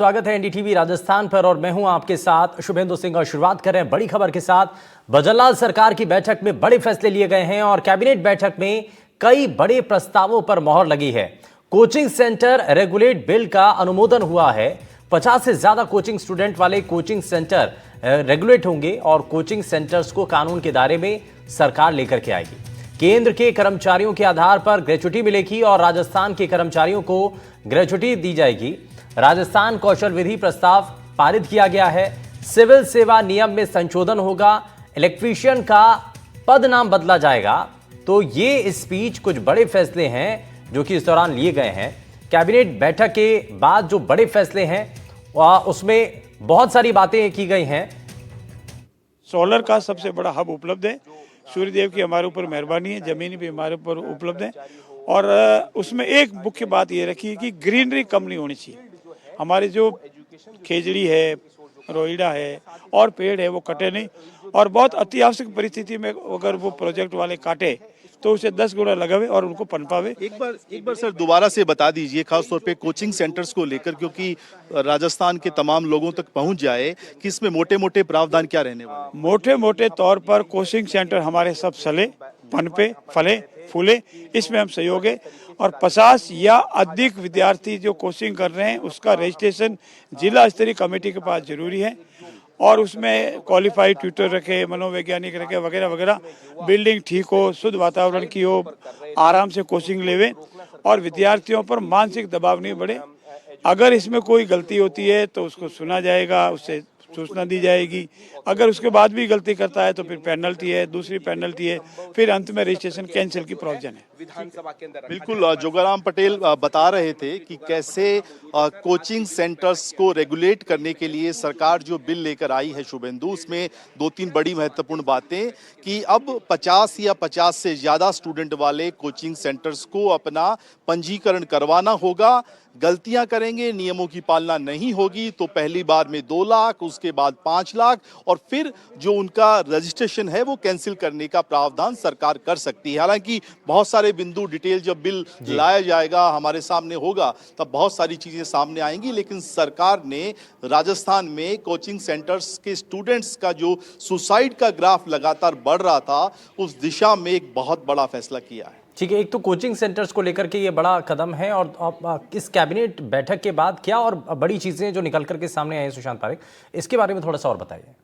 स्वागत है एनडीटीवी राजस्थान पर और मैं हूं आपके साथ शुभेंदु सिंह। और शुरुआत कर रहे हैं बड़ी खबर के साथ। भजनलाल सरकार की बैठक में बड़े फैसले लिए गए हैं और कैबिनेट बैठक में कई बड़े प्रस्तावों पर मोहर लगी है। कोचिंग सेंटर रेगुलेट बिल का अनुमोदन हुआ है। 50 से ज्यादा कोचिंग स्टूडेंट वाले कोचिंग सेंटर रेगुलेट होंगे और कोचिंग सेंटर्स को कानून के दायरे में सरकार लेकर के आएगी। केंद्र के कर्मचारियों के आधार पर ग्रेच्युटी मिलेगी और राजस्थान के कर्मचारियों को ग्रेच्युटी दी जाएगी। राजस्थान कौशल विधि प्रस्ताव पारित किया गया है। सिविल सेवा नियम में संशोधन होगा। इलेक्ट्रीशियन का पद नाम बदला जाएगा। तो ये इस बीच कुछ बड़े फैसले हैं जो कि इस दौरान लिए गए हैं। कैबिनेट बैठक के बाद जो बड़े फैसले हैं उसमें बहुत सारी बातें की गई हैं। सोलर का सबसे बड़ा हब उपलब्ध है। सूर्यदेव की हमारे ऊपर मेहरबानी है, जमीन भी हमारे ऊपर उपलब्ध है। और उसमें एक मुख्य बात ये रखी है कि ग्रीनरी कम नहीं होनी चाहिए। हमारे जो खेजड़ी है, रोईड़ा है और पेड़ है वो कटे नहीं। और बहुत अति आवश्यक परिस्थिति में अगर वो प्रोजेक्ट वाले काटे तो उसे 10 गुना लगावे और उनको पनपावे। एक बार सर दोबारा से बता दीजिए, खासतौर पे कोचिंग सेंटर्स को लेकर, क्योंकि राजस्थान के तमाम लोगों तक पहुंच जाए कि इसमें मोटे मोटे प्रावधान क्या रहने वाले। मोटे मोटे तौर पर कोचिंग सेंटर हमारे सब चले, पनपे, फले, फूले, इसमें हम सहयोग है। और 50 या अधिक विद्यार्थी जो कोचिंग कर रहे हैं उसका रजिस्ट्रेशन जिला स्तरीय कमेटी के पास जरूरी है। और उसमें क्वालिफाइड ट्यूटर रखे, मनोवैज्ञानिक रखे, वगैरह वगैरह। बिल्डिंग ठीक हो, शुद्ध वातावरण की हो, आराम से कोचिंग लेवे और विद्यार्थियों पर मानसिक दबाव नहीं बढ़े। अगर इसमें कोई गलती होती है तो उसको सुना जाएगा, उससे सूचना दी जाएगी। अगर उसके बाद भी गलती करता है तो फिर पेनल्टी है, दूसरी पेनल्टी है, फिर अंत में रजिस्ट्रेशन कैंसिल की प्रोविजन है। बिल्कुल, जोगाराम पटेल बता रहे थे कि कैसे कोचिंग सेंटर्स को रेगुलेट करने के लिए सरकार जो बिल लेकर आई है शुभेंदु, उसमें 2-3 बड़ी महत्वपूर्ण बातें कि अब 50 या 50 से ज्यादा स्टूडेंट वाले कोचिंग सेंटर्स को अपना पंजीकरण करवाना होगा। गलतियां करेंगे, नियमों की पालना नहीं होगी तो पहली बार में 2 लाख, उसके बाद 5 लाख और फिर जो उनका रजिस्ट्रेशन है वो कैंसिल करने का प्रावधान सरकार कर सकती है। हालांकि बहुत सारे बिंदु डिटेल जब बिल लाया जाएगा, हमारे सामने होगा, तब बहुत सारी चीजें सामने आएंगी। लेकिन सरकार ने राजस्थान में कोचिंग सेंटर्स के स्टूडेंट्स का जो सुसाइड का ग्राफ लगातार बढ़ रहा था, उस दिशा में एक बहुत बड़ा फैसला किया है। ठीक है, एक तो कोचिंग सेंटर्स को लेकर के ये बड़ा कदम है और इस कैबिनेट बैठक के बाद क्या और बड़ी चीजें जो निकल करके सामने आई हैं सुशांत पारेख, इसके बारे में थोड़ा सा और बताइए।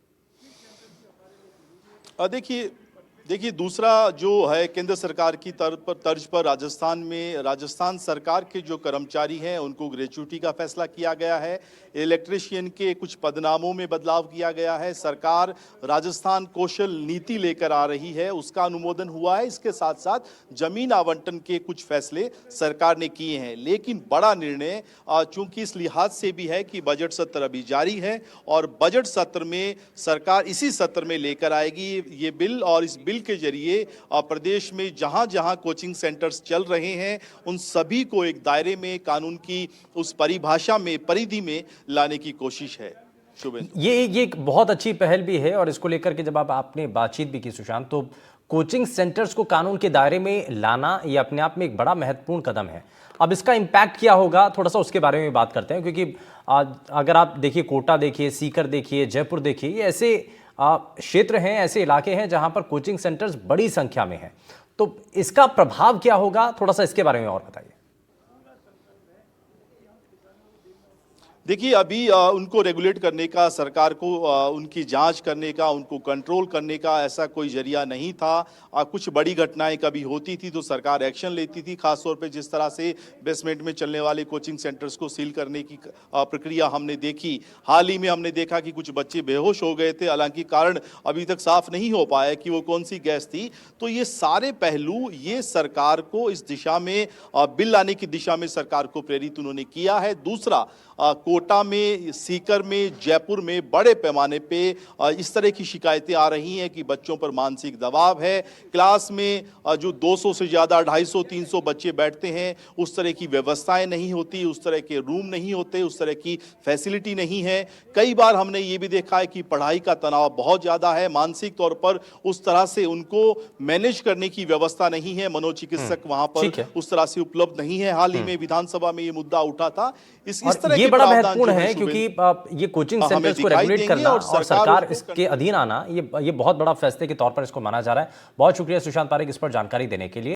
देखिए दूसरा जो है, केंद्र सरकार की तर्ज पर राजस्थान सरकार के जो कर्मचारी हैं उनको ग्रेच्युटी का फैसला किया गया है। इलेक्ट्रीशियन के कुछ पदनामों में बदलाव किया गया है। सरकार राजस्थान कौशल नीति लेकर आ रही है, उसका अनुमोदन हुआ है। इसके साथ साथ जमीन आवंटन के कुछ फैसले सरकार ने किए हैं। लेकिन बड़ा निर्णय चूंकि इस लिहाज से भी है कि बजट सत्र अभी जारी है और बजट सत्र में सरकार इसी सत्र में लेकर आएगी ये बिल। और इस बिल के जरिए प्रदेश में जहां जहां कोचिंग सेंटर्स चल रहे हैं उन सभी को एक दायरे में, कानून की उस परिभाषा में, परिधि में लाने की कोशिश है। ये एक बहुत अच्छी पहल भी है और इसको लेकर के जब आपने बातचीत भी की सुशांत, तो कोचिंग सेंटर्स को कानून के दायरे में लाना ये अपने आप में एक बड़ा महत्वपूर्ण कदम है। अब इसका इम्पैक्ट क्या होगा, थोड़ा सा उसके बारे में बात करते हैं। क्योंकि अगर आप देखिए, कोटा देखिए, सीकर देखिए, जयपुर देखिए, ये ऐसे क्षेत्र हैं, ऐसे इलाके हैं जहां पर कोचिंग सेंटर्स बड़ी संख्या में हैं। तो इसका प्रभाव क्या होगा, थोड़ा सा इसके बारे में और बताइए। देखिए अभी उनको रेगुलेट करने का, सरकार को उनकी जांच करने का, उनको कंट्रोल करने का ऐसा कोई जरिया नहीं था। कुछ बड़ी घटनाएं कभी होती थी तो सरकार एक्शन लेती थी। खासतौर पे जिस तरह से बेसमेंट में चलने वाले कोचिंग सेंटर्स को सील करने की प्रक्रिया हमने देखी। हाल ही में हमने देखा कि कुछ बच्चे बेहोश हो गए थे, हालांकि कारण अभी तक साफ नहीं हो पाया कि वो कौन सी गैस थी। तो ये सारे पहलू ये सरकार को इस दिशा में, बिल लाने की दिशा में सरकार को प्रेरित उन्होंने किया है। दूसरा, कोटा में, सीकर में, जयपुर में बड़े पैमाने पे इस तरह की शिकायतें आ रही हैं कि बच्चों पर मानसिक दबाव है। क्लास में जो 200 से ज़्यादा, 250-300 बच्चे बैठते हैं, उस तरह की व्यवस्थाएं नहीं होती, उस तरह के रूम नहीं होते, उस तरह की फैसिलिटी नहीं है। कई बार हमने ये भी देखा है कि पढ़ाई का तनाव बहुत ज़्यादा है, मानसिक तौर पर उस तरह से उनको मैनेज करने की व्यवस्था नहीं है। मनोचिकित्सक वहां पर उस तरह से उपलब्ध नहीं है। हाल ही में विधानसभा में ये मुद्दा उठा था। इस तरह ये बड़ा महत्वपूर्ण जो है सूबे- क्योंकि ये कोचिंग हमें सेंटर्स को दिखाई रेगुलेट देंगे करना और और सरकार सरकार उसको इसके अधीन आना, ये बहुत बड़ा फैसले के तौर पर इसको माना जा रहा है। बहुत शुक्रिया सुशांत पारेख इस पर जानकारी देने के लिए।